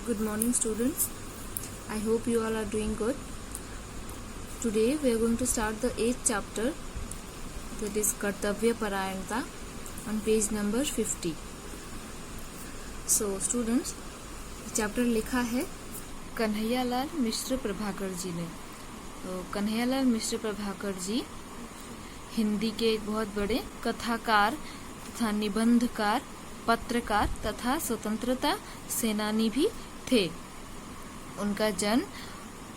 Good morning, students. I hope you all are doing good. Today we are going to start the 8th chapter, that is Kartavya Parayanata, on page number 50. So students, chapter लिखा है कन्हैयालाल मिश्र प्रभाकर जी ने। तो कन्हैयालाल मिश्र प्रभाकर जी हिंदी के एक बहुत बड़े कथाकार तथा निबंधकार, पत्रकार तथा स्वतंत्रता सेनानी भी थे। उनका जन्म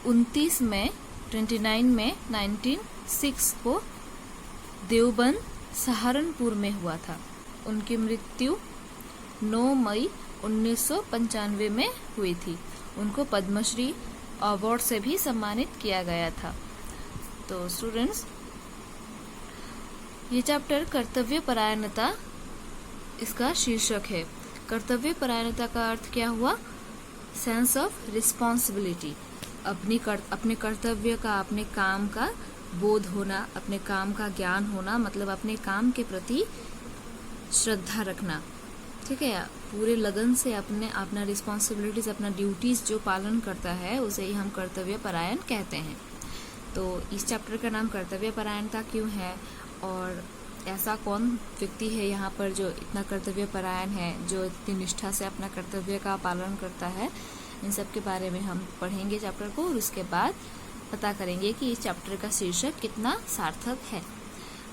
29 मई 1906 को देवबंद सहारनपुर में हुआ था। उनकी मृत्यु 9 मई 1995 में हुई थी। उनको पद्मश्री अवार्ड से भी सम्मानित किया गया था। तो स्टूडेंट्स, ये चैप्टर कर्तव्य परायणता इसका शीर्षक है। कर्तव्य परायणता का अर्थ क्या हुआ? सेंस ऑफ रिस्पॉन्सिबिलिटी, अपने कर्तव्य का, अपने काम का बोध होना, अपने काम का ज्ञान होना, मतलब अपने काम के प्रति श्रद्धा रखना। ठीक है, पूरे लगन से अपना रिस्पॉन्सिबिलिटीज, अपना ड्यूटीज जो पालन करता है उसे ही हम कर्तव्य परायण कहते हैं। तो इस चैप्टर का नाम कर्तव्य परायणता क्यों है और ऐसा कौन व्यक्ति है यहाँ पर जो इतना कर्तव्य परायण है, जो इतनी निष्ठा से अपना कर्तव्य का पालन करता है, इन सब के बारे में हम पढ़ेंगे चैप्टर को और उसके बाद पता करेंगे कि इस चैप्टर का शीर्षक कितना सार्थक है।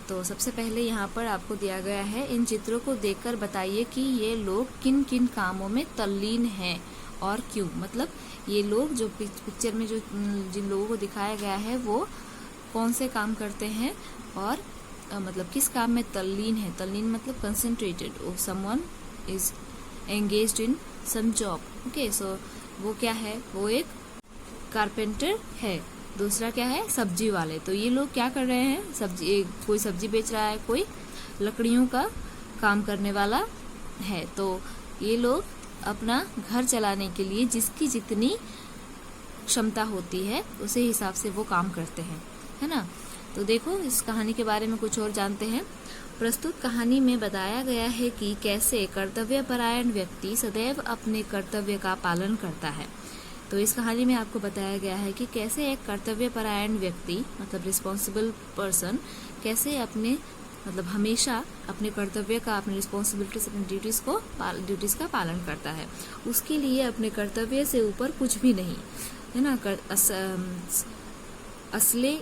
तो सबसे पहले यहाँ पर आपको दिया गया है, इन चित्रों को देखकर बताइए कि ये लोग किन किन कामों में तल्लीन हैं और क्यों। मतलब ये लोग जो पिक्चर में जो जिन लोगों को दिखाया गया है वो कौन से काम करते हैं और मतलब किस काम में तल्लीन है। तल्लीन मतलब concentrated, someone is engaged in some job. Okay, so वो क्या है? वो एक कारपेंटर है। दूसरा क्या है? सब्जी वाले। तो ये लोग क्या कर रहे हैं? कोई सब्जी बेच रहा है, कोई लकड़ियों का काम करने वाला है। तो ये लोग अपना घर चलाने के लिए जिसकी जितनी क्षमता होती है उसे हिसाब से वो काम करते हैं, है ना। तो देखो, इस कहानी के बारे में कुछ और जानते हैं। प्रस्तुत कहानी में बताया गया है कि कैसे कर्तव्यपरायण व्यक्ति सदैव अपने कर्तव्य का पालन करता है। तो इस कहानी में आपको बताया गया है कि कैसे एक कर्तव्यपरायण व्यक्ति, मतलब रिस्पॉन्सिबल पर्सन, कैसे हमेशा अपने कर्तव्य का, अपने रिस्पॉन्सिबिलिटीज, अपने ड्यूटीज का पालन करता है। उसके लिए अपने कर्तव्य से ऊपर कुछ भी नहीं, है ना।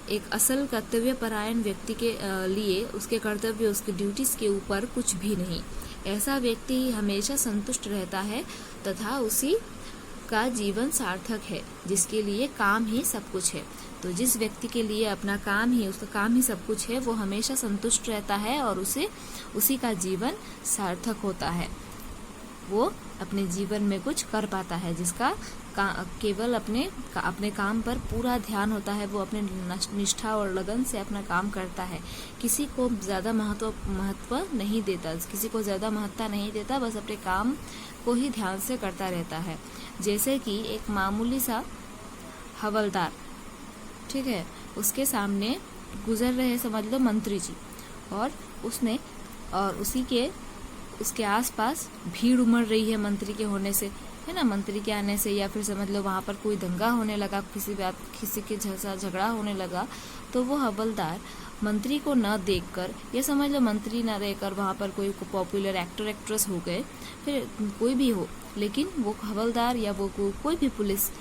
एक असल कर्तव्य परायण व्यक्ति के लिए उसके कर्तव्य, उसके ड्यूटीज के ऊपर कुछ भी नहीं। ऐसा व्यक्ति हमेशा संतुष्ट रहता है तथा उसी का जीवन सार्थक है, जिसके लिए काम ही सब कुछ है। तो जिस व्यक्ति के लिए अपना काम ही, उसका काम ही सब कुछ है, वो हमेशा संतुष्ट रहता है और उसी का जीवन सार्थक होता है। वो अपने जीवन में कुछ कर पाता है, जिसका केवल अपने काम पर पूरा ध्यान होता है। वो अपने निष्ठा और लगन से अपना काम करता है। किसी को ज्यादा महत्व नहीं देता, किसी को ज्यादा महत्ता नहीं देता, बस अपने काम को ही ध्यान से करता रहता है। जैसे कि एक मामूली सा हवलदार, ठीक है, उसके सामने गुजर रहे, समझ लो, मंत्री जी, और उसके आसपास भीड़ उमड़ रही है मंत्री के होने से, है ना, मंत्री के आने से, या फिर समझ लो वहां पर कोई दंगा होने लगा, किसी के झगड़ा होने लगा। तो वो हवलदार मंत्री को न देखकर, या समझ लो मंत्री न रहकर वहां पर कोई पॉपुलर एक्टर एक्ट्रेस हो गए, फिर कोई भी हो, लेकिन वो हवलदार या वो कोई भी पुलिस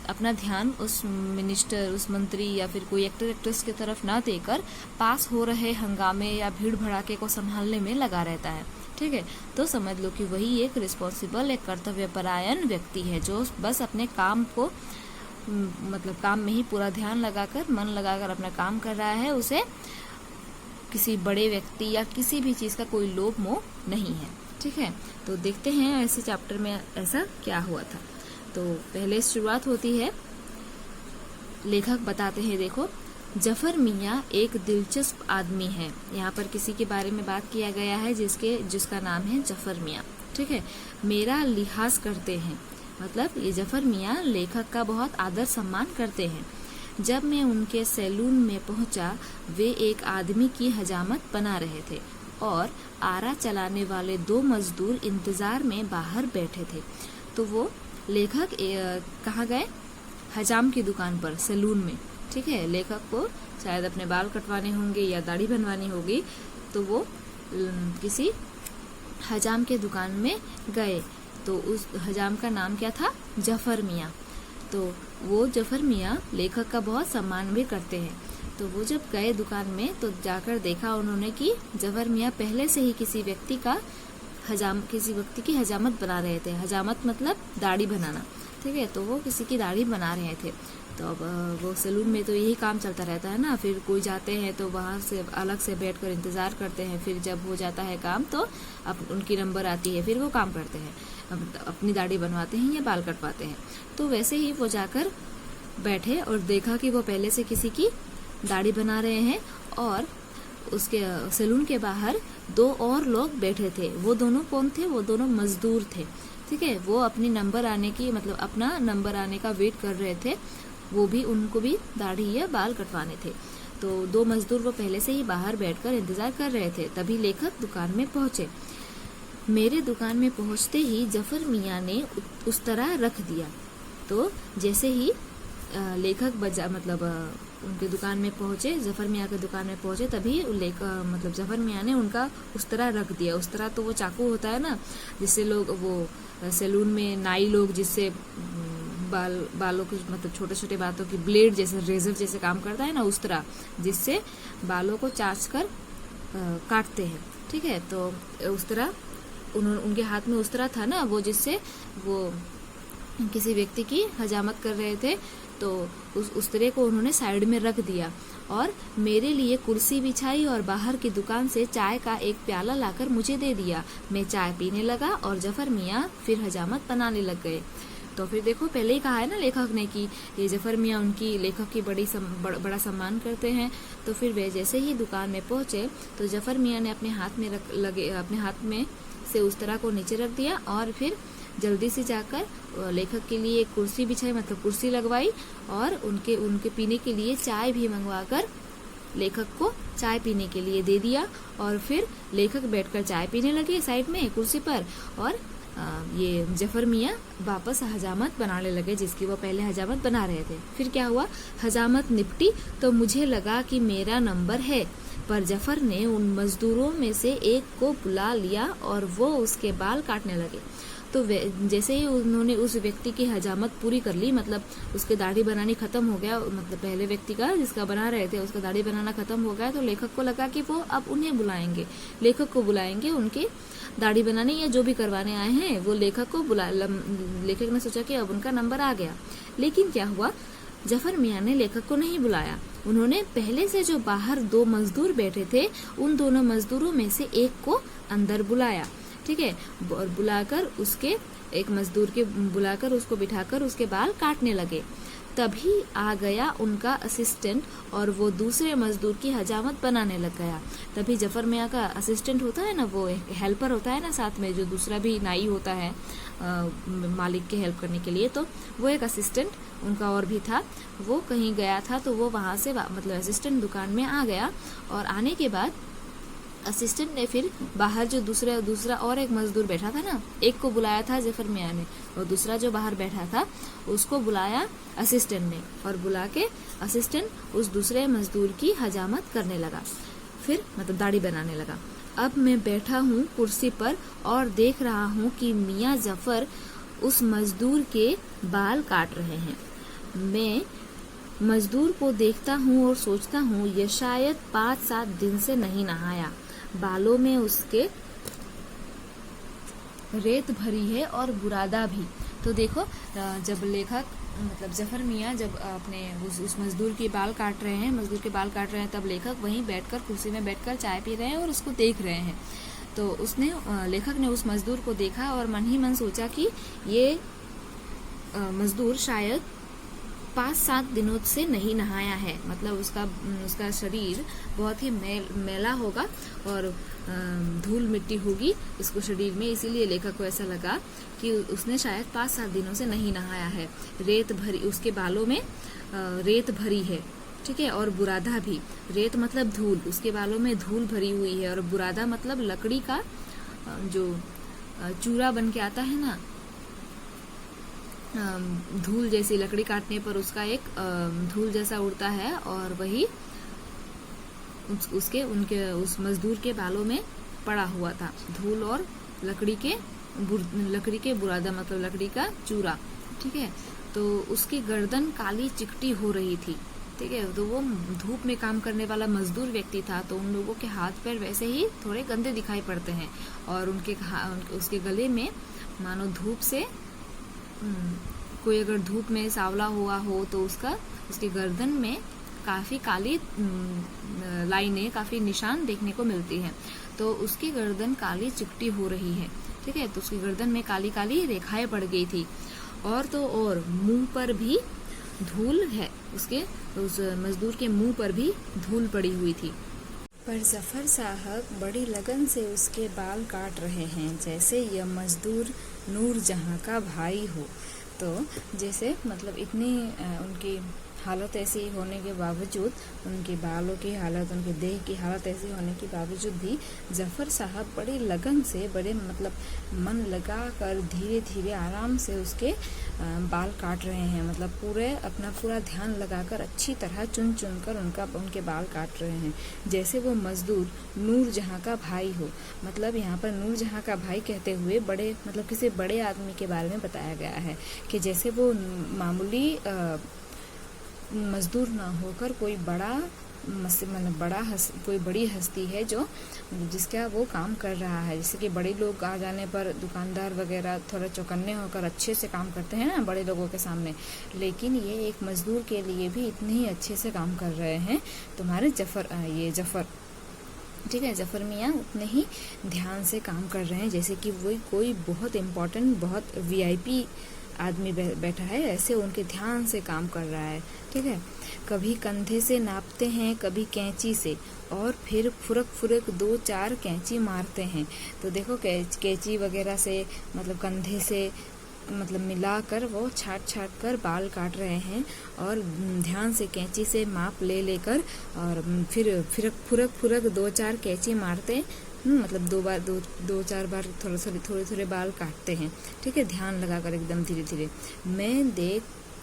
अपना ध्यान उस मिनिस्टर, उस मंत्री या फिर कोई एक्टर एक्ट्रेस की तरफ ना देकर पास हो रहे हंगामे या भीड़ भड़ाके को संभालने में लगा रहता है। ठीक है, तो समझ लो कि वही एक रिस्पॉन्सिबल, एक कर्तव्यपरायण व्यक्ति है, जो बस अपने काम को, काम में ही पूरा ध्यान लगाकर, मन लगाकर अपना काम कर रहा है। उसे किसी बड़े व्यक्ति या किसी भी चीज का कोई लोभ मोह नहीं है। ठीक है, तो देखते हैं ऐसे चैप्टर में ऐसा क्या हुआ था। तो पहले शुरुआत होती है, लेखक बताते हैं, देखो, जफर मियाँ एक दिलचस्प आदमी है। यहाँ पर किसी के बारे में बात किया गया है जिसका नाम है जफर मियाँ। ठीक है, मेरा लिहाज करते हैं, मतलब ये जफर मियाँ लेखक का बहुत आदर सम्मान करते हैं। जब मैं उनके सैलून में पहुंचा, वे एक आदमी की हजामत बना रहे थे और आरा चलाने वाले 2 मजदूर इंतजार में बाहर बैठे थे। तो वो लेखक कहाँ गए? हजाम की दुकान पर, सैलून में। ठीक है, लेखक को शायद अपने बाल कटवाने होंगे या दाढ़ी बनवानी होगी, तो वो किसी हजाम के दुकान में गए। तो उस हजाम का नाम क्या था? जफर मियाँ। तो वो जफर मियाँ लेखक का बहुत सम्मान भी करते हैं। तो वो जब गए दुकान में तो जाकर देखा उन्होंने कि जफर मियाँ पहले से ही किसी व्यक्ति की हजामत बना रहे थे। हजामत मतलब दाढ़ी बनाना। ठीक है, तो वो किसी की दाढ़ी बना रहे थे। तो अब वो सैलून में तो यही काम चलता रहता है ना, फिर कोई जाते हैं तो वहाँ से अलग से बैठकर इंतजार करते हैं, फिर जब हो जाता है काम तो अब उनकी नंबर आती है, फिर वो काम करते हैं, अपनी दाढ़ी बनवाते हैं या बाल कटवाते हैं। तो वैसे ही वो जाकर बैठे और देखा कि वो पहले से किसी की दाढ़ी बना रहे हैं और उसके सैलून के बाहर 2 और लोग बैठे थे। वो दोनों कौन थे? वो दोनों मजदूर थे। ठीक है, वो अपनी नंबर आने की मतलब अपना नंबर आने का वेट कर रहे थे। वो भी, उनको भी दाढ़ी या बाल कटवाने थे। तो 2 मजदूर वो पहले से ही बाहर बैठकर इंतजार कर रहे थे। तभी लेखक दुकान में पहुंचे। मेरे दुकान में पहुंचते ही जफर मियाँ ने उस तरह रख दिया। तो जैसे ही लेखक उनके दुकान में पहुंचे, जफर मियाँ के दुकान में पहुंचे, तभी जफर मियाँ ने उनका उस तरह रख दिया। उस तरह तो वो चाकू होता है ना, जिससे लोग वो सैलून में नाई लोग जिससे बालों की छोटे छोटे बातों की ब्लेड जैसे, रेजर जैसे काम करता है ना, उस तरह जिससे बालों को चाच कर काटते हैं। ठीक है, तो उस तरह उनके हाथ में उस तरह था ना, वो जिससे वो किसी व्यक्ति की हजामत कर रहे थे। तो उस तरह को उन्होंने साइड में रख दिया और मेरे लिए कुर्सी बिछाई और बाहर की दुकान से चाय का एक प्याला लाकर मुझे दे दिया। मैं चाय पीने लगा और जफर मियाँ फिर हजामत बनाने लग गए। तो फिर देखो, पहले ही कहा है ना लेखक ने कि ये जफर मियाँ उनकी लेखक की बड़ा सम्मान करते हैं। तो फिर वे जैसे ही दुकान में पहुंचे तो जफर मियाँ ने अपने हाथ में से उस तरह को नीचे रख दिया और फिर जल्दी से जाकर लेखक के लिए एक कुर्सी बिछाई, मतलब कुर्सी लगवाई, और उनके पीने के लिए चाय भी मंगवाकर लेखक को चाय पीने के लिए दे दिया। और फिर लेखक बैठकर चाय पीने लगे साइड में कुर्सी पर, और ये जफर मियाँ वापस हजामत बनाने लगे जिसकी वो पहले हजामत बना रहे थे। फिर क्या हुआ? हजामत निपटी तो मुझे लगा कि मेरा नंबर है, पर जफर ने उन मजदूरों में से एक को बुला लिया और वो उसके बाल काटने लगे। तो जैसे ही उन्होंने उस व्यक्ति की हजामत पूरी कर ली, मतलब उसके दाढ़ी बनानी खत्म हो गया, मतलब पहले व्यक्ति का जिसका बना रहे थे उसका दाढ़ी बनाना खत्म हो गया, तो लेखक को लगा कि वो अब उन्हें बुलाएंगे, लेखक को बुलाएंगे, उनके दाढ़ी बनाने या जो भी करवाने आए हैं वो लेखक को लेखक ने सोचा कि अब उनका नंबर आ गया। लेकिन क्या हुआ? जफर मियाँ ने लेखक को नहीं बुलाया। उन्होंने पहले से जो बाहर 2 मजदूर बैठे थे उन दोनों मजदूरों में से एक को अंदर बुलाया। ठीक है, और बुलाकर उसको बिठाकर उसके बाल काटने लगे। तभी आ गया उनका असिस्टेंट और वो दूसरे मजदूर की हजामत बनाने लग गया। तभी जफर मियाँ का असिस्टेंट होता है ना, वो एक हेल्पर होता है ना साथ में, जो दूसरा भी नाई होता है मालिक के हेल्प करने के लिए, तो वो एक असिस्टेंट उनका और भी था। वो कहीं गया था तो वो वहां से असिस्टेंट दुकान में आ गया, और आने के बाद असिस्टेंट ने फिर बाहर जो दूसरा और एक मजदूर बैठा था ना, एक को बुलाया था जफर मियाँ ने, और दूसरा जो बाहर बैठा था उसको बुलाया असिस्टेंट ने, और बुला के असिस्टेंट उस दूसरे मजदूर की हजामत करने लगा, फिर दाढ़ी बनाने लगा। अब मैं बैठा हूँ कुर्सी पर और देख रहा हूँ कि मियाँ जफर उस मजदूर के बाल काट रहे हैं। मैं मजदूर को देखता हूँ और सोचता हूँ ये शायद 5-7 दिन से नहीं नहाया, बालों में उसके रेत भरी है और बुरादा भी। तो देखो, जब लेखक जफर मियाँ जब अपने उस मजदूर के बाल काट रहे हैं, तब लेखक वहीं बैठकर कुर्सी में बैठकर चाय पी रहे हैं और उसको देख रहे हैं। तो लेखक ने उस मजदूर को देखा और मन ही मन सोचा कि ये मजदूर शायद 5-7 दिनों से नहीं नहाया है, मतलब उसका शरीर बहुत ही मैला होगा और धूल मिट्टी होगी इसको शरीर में, इसीलिए लेखक को ऐसा लगा कि उसने शायद 5-7 दिनों से नहीं नहाया है। उसके बालों में रेत भरी है, ठीक है। और बुरादा भी, रेत मतलब धूल, उसके बालों में धूल भरी हुई है, और बुरादा मतलब लकड़ी का जो चूरा बन के आता है ना, धूल जैसी, लकड़ी काटने पर उसका एक धूल जैसा उड़ता है, और वही उस मजदूर के बालों में पड़ा हुआ था, धूल और लकड़ी के बुरादा मतलब लकड़ी का चूरा, ठीक है। तो उसकी गर्दन काली चिकटी हो रही थी, ठीक है। तो वो धूप में काम करने वाला मजदूर व्यक्ति था, तो उन लोगों के हाथ पैर वैसे ही थोड़े गंदे दिखाई पड़ते हैं, और उसके गले में मानो धूप से कोई अगर धूप में सांवला हुआ हो तो उसकी गर्दन में काफी काली लाइनें, काफी निशान देखने को मिलती हैं। तो उसकी गर्दन काली चिकटी हो रही है, ठीक है। तो उसकी गर्दन में काली काली रेखाएं पड़ गई थी, और तो और मुंह पर भी धूल है, उस मजदूर के मुंह पर भी धूल पड़ी हुई थी। पर जफर साहब बड़ी लगन से उसके बाल काट रहे हैं, जैसे यह मजदूर नूर जहां का भाई हो। तो जैसे मतलब इतनी उनकी हालत ऐसी होने के बावजूद, उनके बालों की हालत, उनके देह की हालत ऐसी होने के बावजूद भी जफर साहब बड़े लगन से, बड़े मतलब मन लगा कर धीरे धीरे आराम से उसके बाल काट रहे हैं। मतलब अपना पूरा ध्यान लगाकर अच्छी तरह चुन चुन कर उनके बाल काट रहे हैं, जैसे वो मजदूर नूर जहां का भाई हो। मतलब यहाँ पर नूर जहां का भाई कहते हुए मतलब किसी बड़े आदमी के बारे में बताया गया है, कि जैसे वो मामूली मजदूर ना होकर कोई कोई बड़ी हस्ती है जो जिसका वो काम कर रहा है। जैसे कि बड़े लोग आ जाने पर दुकानदार वगैरह थोड़ा चौकन्ने होकर अच्छे से काम करते हैं ना बड़े लोगों के सामने, लेकिन ये एक मजदूर के लिए भी इतने ही अच्छे से काम कर रहे हैं तुम्हारे जफर, ठीक है। जफर मियाँ उतने ही ध्यान से काम कर रहे हैं जैसे कि वो कोई बहुत इम्पोर्टेंट, बहुत VIP आदमी बैठा है, ऐसे उनके ध्यान से काम कर रहा है, ठीक है। कभी कंधे से नापते हैं, कभी कैंची से, और फिर फुरक 2-4 कैंची मारते हैं। तो देखो कैंची वगैरह से मतलब कंधे से मतलब मिलाकर वो छाट कर बाल काट रहे हैं, और ध्यान से कैंची से माप लेकर, और फिर फुरक 2-4 कैंची मारते, मतलब 2-4 बार थोड़े बाल काटते हैं, ठीक है, ध्यान लगाकर एकदम धीरे धीरे। मैं देख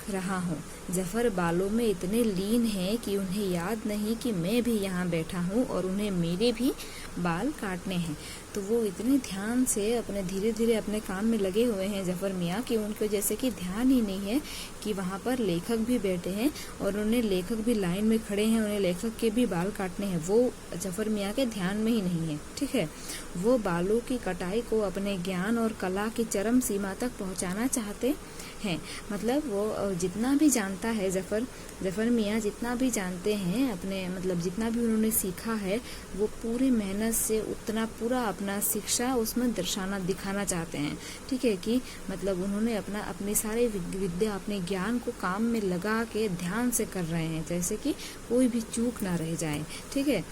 रहा हूँ जफर बालों में इतने लीन हैं कि उन्हें याद नहीं कि मैं भी यहाँ बैठा हूँ और उन्हें मेरे भी बाल काटने हैं। तो वो इतने ध्यान से धीरे धीरे अपने काम में लगे हुए हैं जफर मियाँ, कि उनको जैसे कि ध्यान ही नहीं है कि वहाँ पर लेखक भी बैठे हैं और उन्हें लेखक भी लाइन में खड़े हैं, उन्हें लेखक के भी बाल काटने हैं। वो जफर मियाँ के ध्यान में ही नहीं है, ठीक है। वो बालों की कटाई को अपने ज्ञान और कला की चरम सीमा तक पहुँचाना चाहते हैं। मतलब वो जितना भी जानता है जफर मियाँ जितना भी जानते हैं अपने, मतलब जितना भी उन्होंने सीखा है, वो पूरी मेहनत से उतना पूरा अपना शिक्षा उसमें दिखाना चाहते हैं, ठीक है। कि मतलब उन्होंने अपनी सारी विद्या, अपने ज्ञान को काम में लगा के ध्यान से कर रहे हैं, जैसे कि कोई भी चूक ना रह जाए, ठीक है।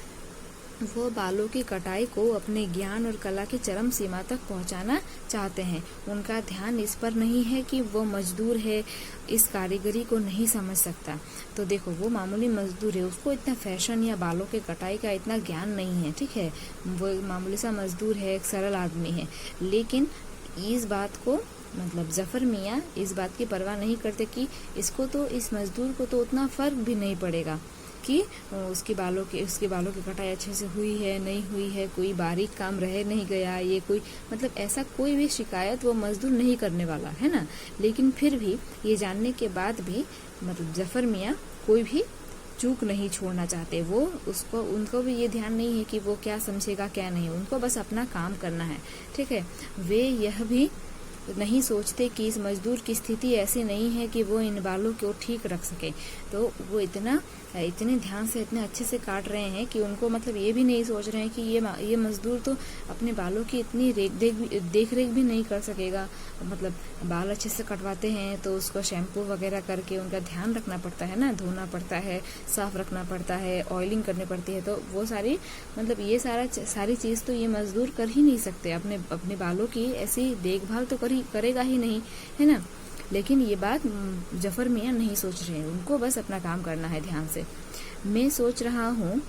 वो बालों की कटाई को अपने ज्ञान और कला की चरम सीमा तक पहुंचाना चाहते हैं। उनका ध्यान इस पर नहीं है कि वो मजदूर है, इस कारीगरी को नहीं समझ सकता। तो देखो वो मामूली मजदूर है, उसको इतना फैशन या बालों के कटाई का इतना ज्ञान नहीं है, ठीक है। वो मामूली सा मजदूर है, एक सरल आदमी है, लेकिन इस बात को मतलब जफर मियाँ इस बात की परवाह नहीं करते कि इस मजदूर को तो उतना फर्क भी नहीं पड़ेगा कि उसके बालों की कटाई अच्छे से हुई है नहीं हुई है, कोई बारीक काम रह नहीं गया, ये कोई मतलब ऐसा कोई भी शिकायत वो मजदूर नहीं करने वाला है ना। लेकिन फिर भी ये जानने के बाद भी मतलब जफर मियाँ कोई भी चूक नहीं छोड़ना चाहते। उनको भी ये ध्यान नहीं है कि वो क्या समझेगा क्या नहीं, उनको बस अपना काम करना है, ठीक है। वे यह भी नहीं सोचते कि इस मजदूर की स्थिति ऐसी नहीं है कि वो इन बालों को ठीक रख सके। तो वो इतने ध्यान से इतने अच्छे से काट रहे हैं कि उनको मतलब ये भी नहीं सोच रहे हैं कि ये मजदूर तो अपने बालों की इतनी देख रेख भी नहीं कर सकेगा। मतलब बाल अच्छे से कटवाते हैं तो उसको शैम्पू वगैरह करके उनका ध्यान रखना पड़ता है ना, धोना पड़ता है, साफ रखना पड़ता है, ऑयलिंग करनी पड़ती है। तो वो मतलब ये सारी चीज़ तो ये मजदूर कर ही नहीं सकते। अपने बालों की ऐसी देखभाल तो करेगा ही नहीं, है ना। लेकिन ये बात जफर मियाँ नहीं सोच रहे हैं, उनको बस अपना काम करना है ध्यान से। मैं सोच रहा हूँ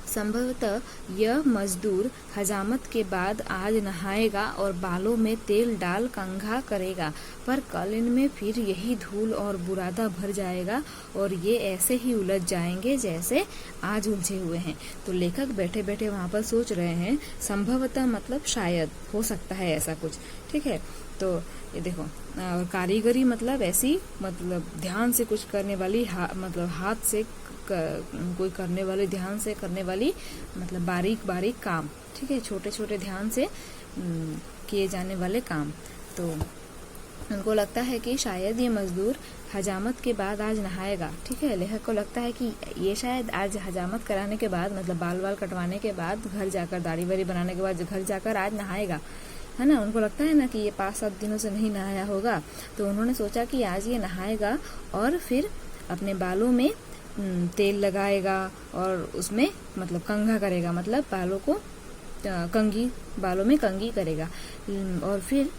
संभवतः यह मजदूर हजामत के बाद आज नहाएगा और बालों में तेल डाल कंघा करेगा, पर कल इनमें फिर यही धूल और बुरादा भर जाएगा और ये ऐसे ही उलझ जाएंगे जैसे आज उलझे हुए हैं। तो लेखक बैठे बैठे वहाँ पर सोच रहे हैं, संभवतः मतलब शायद, हो सकता है ऐसा कुछ, ठीक है। तो ये देखो, और कारीगरी मतलब ऐसी, मतलब ध्यान से कुछ करने वाली, मतलब हाथ से कोई करने वाली, ध्यान से करने वाली, मतलब बारीक बारीक काम, ठीक है, छोटे छोटे ध्यान से किए जाने वाले काम। तो उनको लगता है कि शायद ये मजदूर हजामत के बाद आज नहाएगा, ठीक है। लेखक को लगता है कि ये शायद आज हजामत कराने के बाद, मतलब बाल कटवाने के बाद, घर जाकर दाढ़ी वाड़ी बनाने के बाद घर जाकर आज नहाएगा, है ना। उनको लगता है ना कि ये 5-7 दिनों से नहीं नहाया होगा, तो उन्होंने सोचा कि आज ये नहाएगा और फिर अपने बालों में तेल लगाएगा और उसमें मतलब कंघा करेगा, मतलब बालों को बालों में कंघी करेगा। और फिर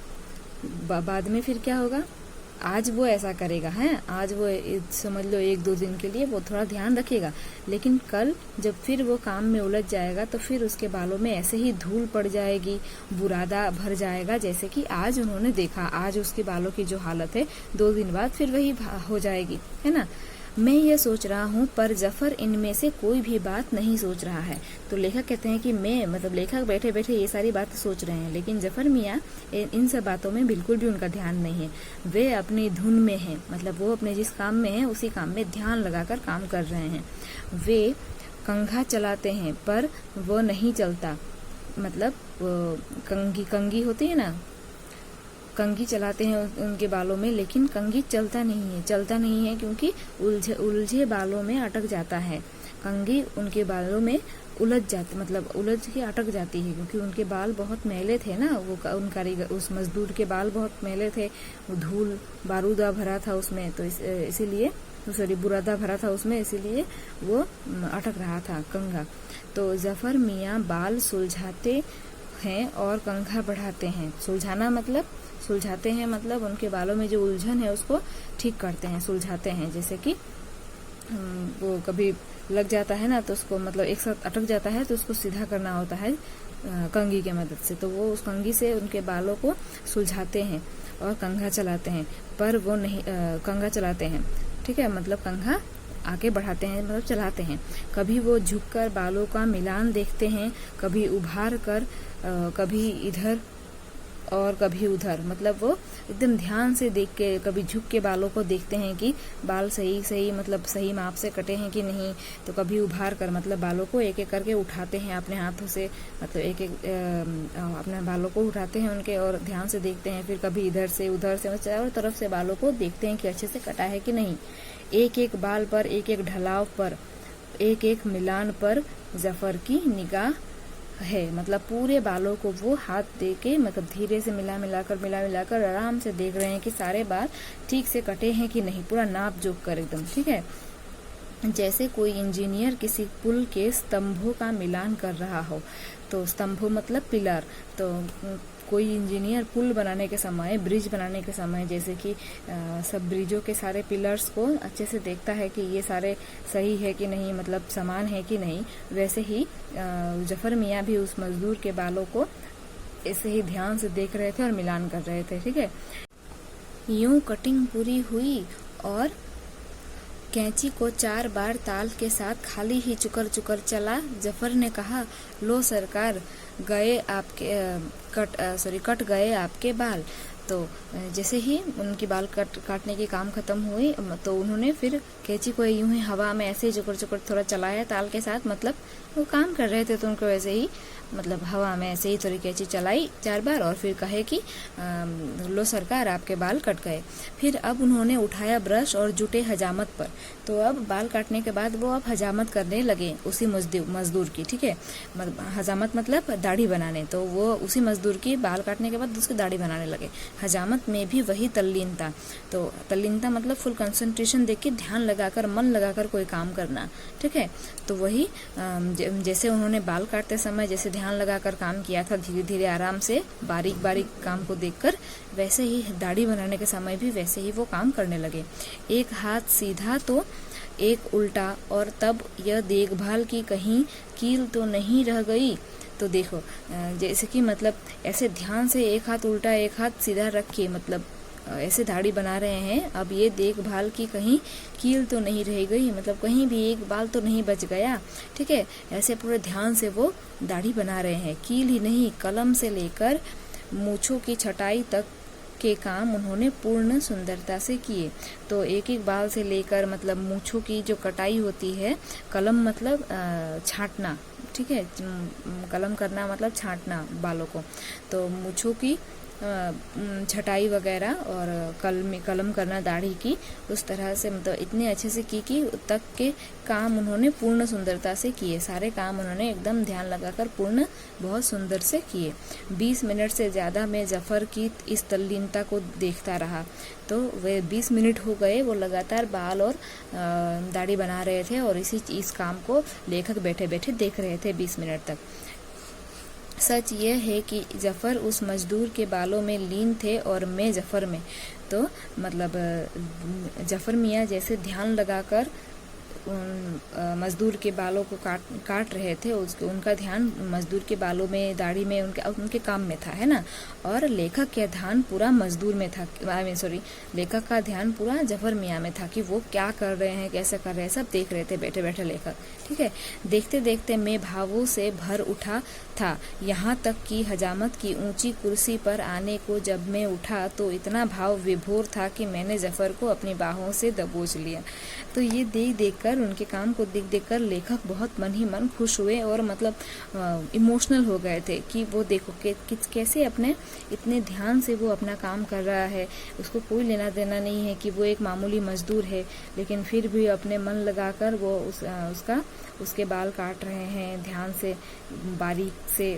बाद में फिर क्या होगा, आज वो ऐसा करेगा, है, आज वो समझ लो 1-2 दिन के लिए वो थोड़ा ध्यान रखेगा, लेकिन कल जब फिर वो काम में उलझ जाएगा तो फिर उसके बालों में ऐसे ही धूल पड़ जाएगी, बुरादा भर जाएगा, जैसे कि आज उन्होंने देखा। आज उसके बालों की जो हालत है 2 दिन बाद फिर वही हो जाएगी, है ना। मैं ये सोच रहा हूँ, पर जफर इनमें से कोई भी बात नहीं सोच रहा है। तो लेखक कहते हैं कि मैं, मतलब लेखक बैठे बैठे ये सारी बातें सोच रहे हैं, लेकिन जफर मियाँ इन सब बातों में बिल्कुल भी उनका ध्यान नहीं है। वे अपनी धुन में हैं, मतलब वो अपने जिस काम में हैं उसी काम में ध्यान लगाकर काम कर रहे हैं। वे कंघा चलाते हैं पर वो नहीं चलता, मतलब कंघी होती है ना, कंघी चलाते हैं उनके बालों में, लेकिन कंघी चलता नहीं है क्योंकि उलझे बालों में अटक जाता है। कंघी उनके बालों में उलझ के अटक जाती है, क्योंकि उनके बाल बहुत मैले थे ना, वो उस मजदूर के बाल बहुत मैले थे, वो धूल बारूदा भरा था उसमें, तो इसीलिए बुरादा भरा था उसमें, इसीलिए वो अटक रहा था कंघा। तो जफर मियाँ बाल सुलझाते हैं और कंघा बढ़ाते हैं। सुलझाते हैं मतलब उनके बालों में जो उलझन है उसको ठीक करते हैं, सुलझाते हैं। जैसे कि वो कभी लग जाता है ना, तो उसको मतलब एक साथ अटक जाता है तो उसको सीधा करना होता है कंघी के मदद से। तो वो उस कंघी से उनके बालों को सुलझाते हैं और कंघा चलाते हैं, पर वो नहीं कंघा चलाते हैं, ठीक है, मतलब कंघा आगे बढ़ाते हैं, मतलब चलाते हैं। कभी वो झुककर बालों का मिलान देखते हैं, कभी उभार कर, कभी इधर और कभी उधर, मतलब वो एकदम ध्यान से देख के, कभी झुक के बालों को देखते हैं कि बाल सही मतलब सही माप से कटे हैं कि नहीं। तो कभी उभार कर, मतलब बालों को एक एक करके उठाते हैं अपने हाथों से, मतलब एक एक अपने बालों को उठाते हैं उनके और ध्यान से देखते हैं। फिर कभी इधर से उधर से, चारों तरफ से बालों को देखते हैं कि अच्छे से कटा है कि नहीं। एक एक बाल पर, एक एक ढलाव पर, एक एक मिलान पर जफर की निगाह है, मतलब पूरे बालों को वो हाथ दे के, मतलब धीरे से मिला मिलाकर आराम से देख रहे हैं कि सारे बाल ठीक से कटे हैं कि नहीं, पूरा नाप जोख कर एकदम, ठीक है। जैसे कोई इंजीनियर किसी पुल के स्तंभों का मिलान कर रहा हो। तो स्तंभों मतलब पिलर। तो कोई इंजीनियर पुल बनाने के समय, ब्रिज बनाने के समय, जैसे कि सब ब्रिजों के सारे पिलर्स को अच्छे से देखता है कि ये सारे सही है कि नहीं, मतलब समान है कि नहीं, वैसे ही जफर मियाँ भी उस मजदूर के बालों को ऐसे ही ध्यान से देख रहे थे और मिलान कर रहे थे, ठीक है। यूं कटिंग पूरी हुई और कैंची को 4 बार ताल के साथ खाली ही चुकर चला। जफर ने कहा, लो सरकार, कट गए आपके बाल। तो जैसे ही उनकी बाल काटने की काम खत्म हुई, तो उन्होंने फिर कैंची को यूं ही हवा में ऐसे चुकर थोड़ा चलाया ताल के साथ, मतलब वो काम कर रहे थे तो उनको वैसे ही, मतलब हवा में ऐसे ही थोड़ी कैंची चलाई 4 बार और फिर कहे कि लो सरकार, आपके बाल कट गए। फिर अब उन्होंने उठाया ब्रश और जुटे हजामत पर। तो अब बाल काटने के बाद वो अब हजामत करने लगे उसी मजदूर की, ठीक है, हजामत मतलब दाढ़ी बनाने। तो वो उसी मजदूर की बाल काटने के बाद उसकी दाढ़ी बनाने लगे। हजामत में भी वही तल्लीनता। तो तल्लीनता मतलब फुल कंसंट्रेशन देख के, ध्यान लगाकर, मन लगाकर कोई काम करना, ठीक है। तो वही जैसे उन्होंने बाल काटते समय जैसे ध्यान लगाकर काम किया था, धीरे धीरे आराम से बारीक बारीक काम को देखकर, वैसे ही दाढ़ी बनाने के समय भी वैसे ही वो काम करने लगे। एक हाथ सीधा तो एक उल्टा, और तब यह देखभाल की कहीं कील तो नहीं रह गई। तो देखो जैसे कि मतलब ऐसे ध्यान से एक हाथ उल्टा एक हाथ सीधा रख के मतलब ऐसे दाढ़ी बना रहे हैं। अब ये देखभाल की कहीं कील तो नहीं रह गई, मतलब कहीं भी एक बाल तो नहीं बच गया। ठीक है, ऐसे पूरे ध्यान से वो दाढ़ी बना रहे हैं। कील ही नहीं, कलम से लेकर मूंछों की छटाई तक के काम उन्होंने पूर्ण सुंदरता से किए। तो एक एक बाल से लेकर मतलब मूंछों की जो कटाई होती है, कलम मतलब छांटना, ठीक है, कलम करना मतलब छांटना बालों को, तो मूंछों की छटाई वगैरह और कलम करना दाढ़ी की, उस तरह से मतलब इतने अच्छे से की कि तक के काम उन्होंने पूर्ण सुंदरता से किए। सारे काम उन्होंने एकदम ध्यान लगाकर पूर्ण बहुत सुंदर से किए। 20 मिनट से ज़्यादा मैं जफर की इस तल्लीनता को देखता रहा। तो वे 20 मिनट हो गए, वो लगातार बाल और दाढ़ी बना रहे थे और इस काम को लेखक बैठे बैठे देख रहे थे 20 मिनट तक। सच यह है कि जफ़र उस मजदूर के बालों में लीन थे और मैं जफ़र में। तो मतलब जफ़र मियाँ जैसे ध्यान लगाकर मजदूर के बालों को काट रहे थे, उनका ध्यान मजदूर के बालों में, दाढ़ी में, उनके काम में था, है ना। और लेखक का ध्यान पूरा मजदूर में था, लेखक का ध्यान पूरा जफर मियाँ में था कि वो क्या कर रहे हैं, कैसे कर रहे हैं, सब देख रहे थे बैठे बैठे लेखक। ठीक है, देखते देखते मैं भावों से भर उठा था, यहाँ तक कि हजामत की ऊंची कुर्सी पर आने को जब मैं उठा तो इतना भाव विभोर था कि मैंने जफर को अपनी बाहों से दबोच लिया। तो ये देख कर, उनके काम को देख कर लेखक बहुत मन ही मन खुश हुए और मतलब इमोशनल हो गए थे कि वो देखो कैसे अपने इतने ध्यान से वो अपना काम कर रहा है, उसको कोई लेना देना नहीं है कि वो एक मामूली मजदूर है, लेकिन फिर भी अपने मन लगाकर वो उसके बाल काट रहे हैं, ध्यान से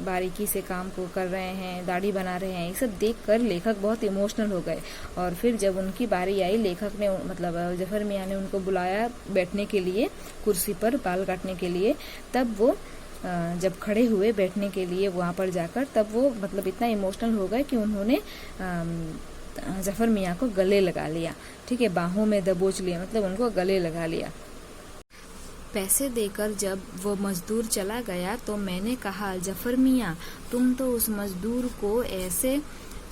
बारीकी से काम को कर रहे हैं, दाढ़ी बना रहे हैं। ये सब देख कर लेखक बहुत इमोशनल हो गए। और फिर जब उनकी बारी आई, लेखक ने मतलब जफर मियाँ ने उनको बुलाया बैठने के लिए, कुर्सी पर बाल काटने के लिए। तब वो जब खड़े हुए बैठने के लिए वहाँ पर जाकर, तब वो मतलब इतना इमोशनल हो गए कि उन्होंने जफर मियाँ को गले लगा लिया। ठीक है, बाहों में दबोच लिया, मतलब उनको गले लगा लिया। पैसे देकर जब वो मजदूर चला गया तो मैंने कहा, जफर मियाँ, तुम तो उस मजदूर को ऐसे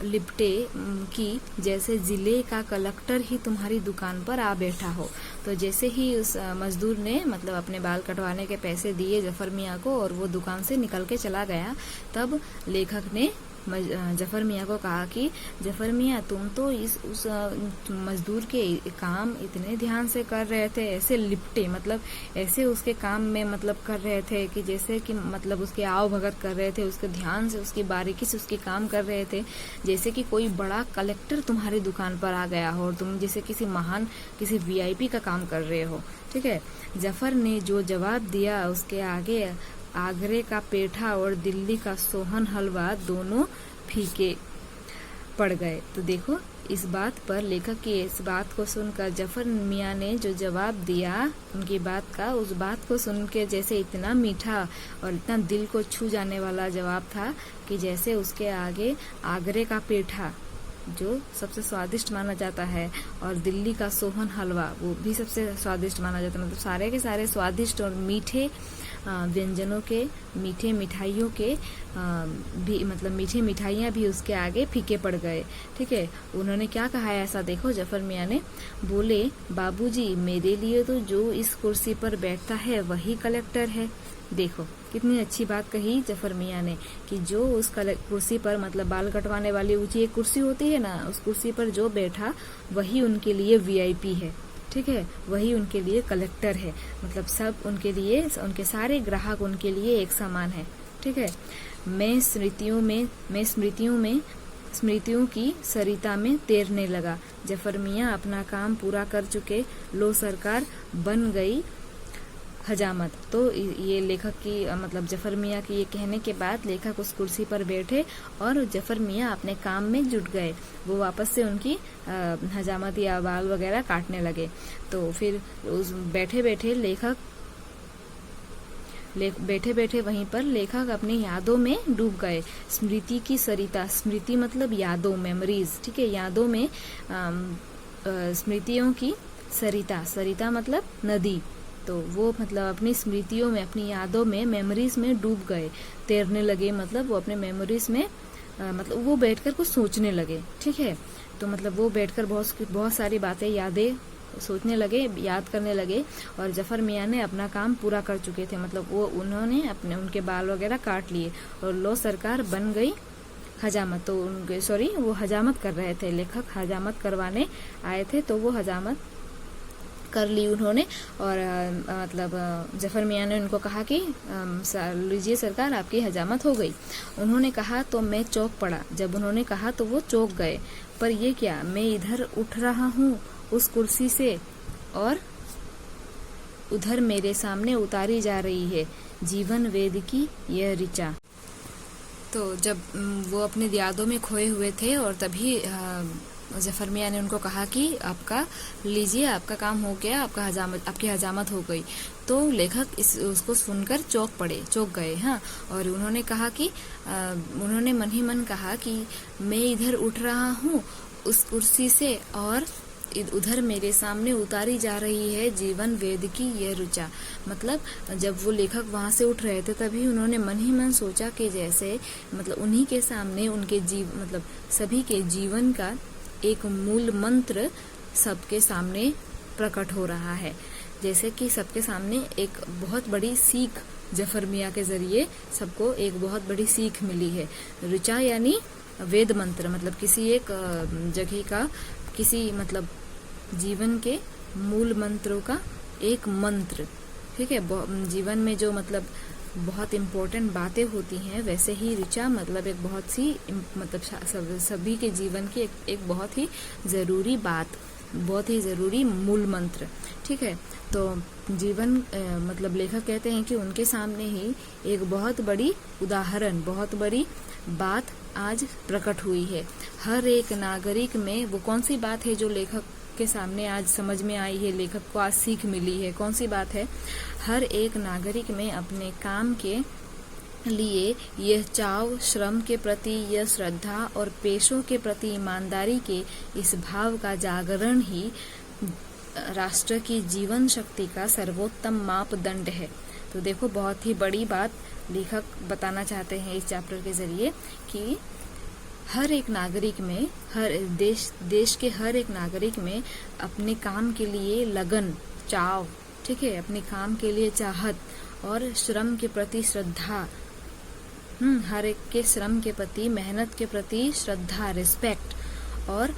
लिपटे कि जैसे जिले का कलेक्टर ही तुम्हारी दुकान पर आ बैठा हो। तो जैसे ही उस मजदूर ने मतलब अपने बाल कटवाने के पैसे दिए जफर मियाँ को और वो दुकान से निकल के चला गया, तब लेखक ने जफर मियाँ को कहा कि जफर मियाँ, तुम तो उस मजदूर के काम इतने ध्यान से कर रहे थे, ऐसे लिपटे मतलब ऐसे उसके काम में मतलब कर रहे थे कि जैसे कि मतलब उसके आओ भगत कर रहे थे, उसके ध्यान से, उसकी बारीकी से उसके काम कर रहे थे, जैसे कि कोई बड़ा कलेक्टर तुम्हारी दुकान पर आ गया हो और तुम जैसे किसी VIP का काम कर रहे हो। ठीक है, जफर ने जो जवाब दिया उसके आगे आगरे का पेठा और दिल्ली का सोहन हलवा दोनों फीके पड़ गए। तो देखो, इस बात पर लेखक की इस बात को सुनकर जफर मियाँ ने जो जवाब दिया उनकी बात का, उस बात को सुन के जैसे इतना मीठा और इतना दिल को छू जाने वाला जवाब था कि जैसे उसके आगे आगरे का पेठा जो सबसे स्वादिष्ट माना जाता है और दिल्ली का सोहन हलवा वो भी सबसे स्वादिष्ट माना जाता है, मतलब सारे के सारे स्वादिष्ट और मीठे व्यंजनों के, मीठे मिठाइयों के भी मतलब मीठे मिठाइयाँ भी उसके आगे फीके पड़ गए। ठीक है, उन्होंने क्या कहा है ऐसा देखो, जफर मियाँ ने बोले, बाबूजी, मेरे लिए तो जो इस कुर्सी पर बैठता है वही कलेक्टर है। देखो कितनी अच्छी बात कही जफर मियाँ ने कि जो उस कुर्सी पर मतलब बाल कटवाने वाली ऊंची एक कुर्सी होती है ना, उस कुर्सी पर जो बैठा वही उनके लिए VIP है। ठीक है, वही उनके लिए कलेक्टर है, मतलब सब उनके लिए, उनके सारे ग्राहक उनके लिए एक समान है। ठीक है, मैं स्मृतियों की सरिता में तैरने लगा। जफर मियाँ अपना काम पूरा कर चुके, लो सरकार बन गई हजामत। तो ये लेखक की मतलब जफर मियाँ की ये कहने के बाद लेखक उस कुर्सी पर बैठे और जफर मियाँ अपने काम में जुट गए। वो वापस से उनकी हजामत या बाल वगैरह काटने लगे। तो फिर उस बैठे बैठे लेखक बैठे बैठे वहीं पर लेखक अपनी यादों में डूब गए। स्मृति की सरिता, स्मृति मतलब यादों, मेमोरीज, ठीक है, यादों में स्मृतियों की सरिता, सरिता मतलब नदी, तो वो मतलब अपनी स्मृतियों में, अपनी यादों में, मेमोरीज में डूब गए, तैरने लगे, मतलब वो अपने मेमोरीज में मतलब वो बैठकर कुछ सोचने लगे, ठीक है। तो मतलब वो बैठकर बहुत सारी बातें, यादें सोचने लगे, याद करने लगे। और जफर मियाँ ने अपना काम पूरा कर चुके थे, मतलब वो उन्होंने उनके बाल वगैरह काट लिए और लो सरकार बन गई हजामत। तो उनके वो हजामत कर रहे थे, लेखक हजामत करवाने आए थे, तो वो हजामत कर ली उन्होंने। और मतलब जफर मियाँ ने उनको कहा कि लीजिए सरकार, आपकी हजामत हो गई। उन्होंने कहा तो मैं चौंक पड़ा। जब उन्होंने कहा तो वो चौंक गए। पर ये क्या, मैं इधर उठ रहा हूँ उस कुर्सी से और उधर मेरे सामने उतारी जा रही है जीवन वेद की यह ऋचा। तो जब वो अपने यादों में खोए हुए थे और तभी जफर मियाँ ने उनको कहा कि आपका लीजिए, आपका काम हो गया, आपकी हजामत हो गई। तो लेखक उसको सुनकर चौंक गए। हाँ, और उन्होंने कहा कि उन्होंने मन ही मन कहा कि मैं इधर उठ रहा हूँ उस कुर्सी से और उधर मेरे सामने उतारी जा रही है जीवन वेद की यह ऋचा। मतलब जब वो लेखक वहां से उठ रहे थे तभी उन्होंने मन ही मन सोचा कि जैसे मतलब उन्हीं के सामने उनके मतलब सभी के जीवन का एक मूल मंत्र सबके सामने प्रकट हो रहा है। जैसे कि सबके सामने एक बहुत बड़ी सीख जफर मियाँ के जरिए सबको एक बहुत बड़ी सीख मिली है। ऋचा यानी वेद मंत्र, मतलब किसी एक जगह का, किसी मतलब जीवन के मूल मंत्रों का एक मंत्र, ठीक है। जीवन में जो मतलब बहुत इम्पोर्टेंट बातें होती हैं, वैसे ही ऋचा मतलब एक बहुत सी मतलब सभी के जीवन की एक बहुत ही जरूरी बात, बहुत ही जरूरी मूल मंत्र, ठीक है। तो जीवन मतलब लेखक कहते हैं कि उनके सामने ही एक बहुत बड़ी उदाहरण, बहुत बड़ी बात आज प्रकट हुई है। हर एक नागरिक में वो कौन सी बात है जो लेखक के सामने आज समझ में आई है, लेखक को आज सीख मिली है, कौन सी बात है? हर एक नागरिक में अपने काम के लिए यह चाव, श्रम के प्रति यह श्रद्धा और पेशों के प्रति ईमानदारी के इस भाव का जागरण ही राष्ट्र की जीवन शक्ति का सर्वोत्तम मापदंड है। तो देखो, बहुत ही बड़ी बात लेखक बताना चाहते हैं इस चैप्टर के जरिए कि हर एक नागरिक में, हर देश के हर एक नागरिक में अपने काम के लिए लगन, चाव, ठीक है, अपने काम के लिए चाहत और श्रम के प्रति श्रद्धा, हर एक के श्रम के प्रति, मेहनत के प्रति श्रद्धा, रिस्पेक्ट, और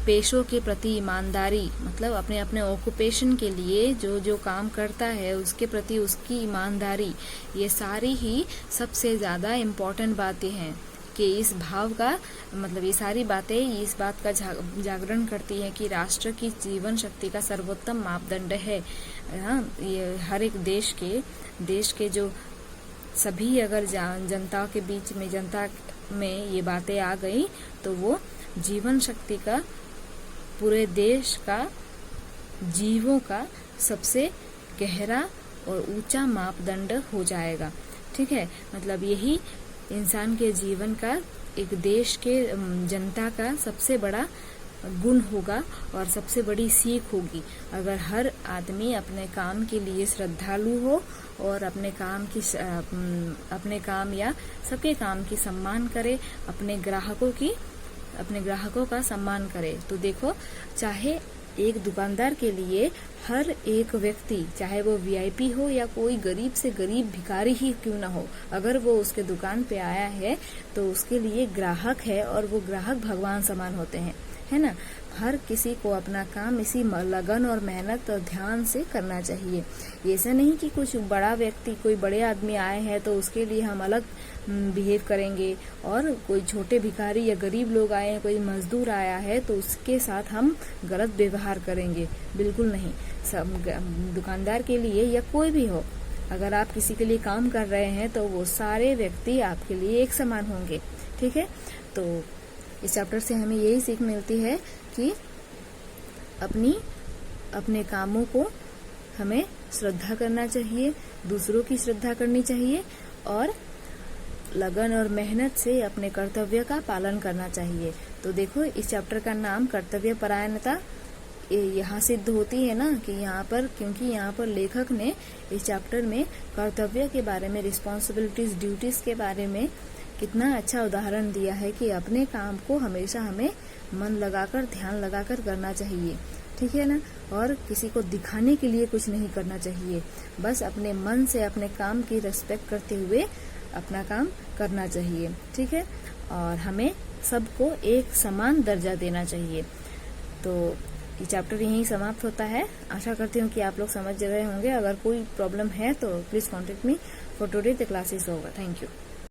पेशों के प्रति ईमानदारी, मतलब अपने अपने ऑक्यूपेशन के लिए जो जो काम करता है उसके प्रति उसकी ईमानदारी, ये सारी ही सबसे ज्यादा इम्पोर्टेंट बातें हैं। कि इस भाव का मतलब ये सारी बातें इस बात का जागरण करती है कि राष्ट्र की जीवन शक्ति का सर्वोत्तम मापदंड है। ये हर एक देश के जो सभी अगर जनता के बीच में, जनता में ये बातें आ गई तो वो जीवन शक्ति का पूरे देश का, जीवों का सबसे गहरा और ऊंचा मापदंड हो जाएगा, ठीक है। मतलब यही इंसान के जीवन का, एक देश के जनता का सबसे बड़ा गुण होगा और सबसे बड़ी सीख होगी। अगर हर आदमी अपने काम के लिए श्रद्धालु हो और अपने काम या सबके काम की सम्मान करे, अपने ग्राहकों का सम्मान करे, तो देखो, चाहे एक दुकानदार के लिए हर एक व्यक्ति, चाहे वो वीआईपी हो या कोई गरीब से गरीब भिखारी ही क्यों ना हो, अगर वो उसके दुकान पे आया है तो उसके लिए ग्राहक है और वो ग्राहक भगवान समान होते हैं, है ना। हर किसी को अपना काम इसी लगन और मेहनत और ध्यान से करना चाहिए। ऐसा नहीं कि कुछ बड़ा व्यक्ति, कोई बड़े आदमी आए हैं तो उसके लिए हम अलग बिहेव करेंगे, और कोई छोटे भिखारी या गरीब लोग आए हैं, कोई मजदूर आया है तो उसके साथ हम गलत व्यवहार करेंगे, बिल्कुल नहीं। सब दुकानदार के लिए या कोई भी हो, अगर आप किसी के लिए काम कर रहे हैं तो वो सारे व्यक्ति आपके लिए एक समान होंगे, ठीक है। तो इस चैप्टर से हमें यही सीख मिलती है कि अपने कामों को हमें श्रद्धा करना चाहिए, दूसरों की श्रद्धा करनी चाहिए और लगन और मेहनत से अपने कर्तव्य का पालन करना चाहिए। तो देखो इस चैप्टर का नाम कर्तव्य परायणता यहाँ सिद्ध होती है ना कि यहाँ पर, क्योंकि यहाँ पर लेखक ने इस चैप्टर में कर्तव्य के बारे में, रिस्पॉन्सिबिलिटीज, ड्यूटीज के बारे में कितना अच्छा उदाहरण दिया है कि अपने काम को हमेशा हमें मन लगाकर, ध्यान लगाकर करना चाहिए, ठीक है ना। और किसी को दिखाने के लिए कुछ नहीं करना चाहिए, बस अपने मन से अपने काम की रिस्पेक्ट करते हुए अपना काम करना चाहिए, ठीक है। और हमें सबको एक समान दर्जा देना चाहिए। तो ये चैप्टर यहीं समाप्त होता है। आशा करती हूँ कि आप लोग समझ गए होंगे। अगर कोई प्रॉब्लम है तो please contact me for today, the class is over. Thank you.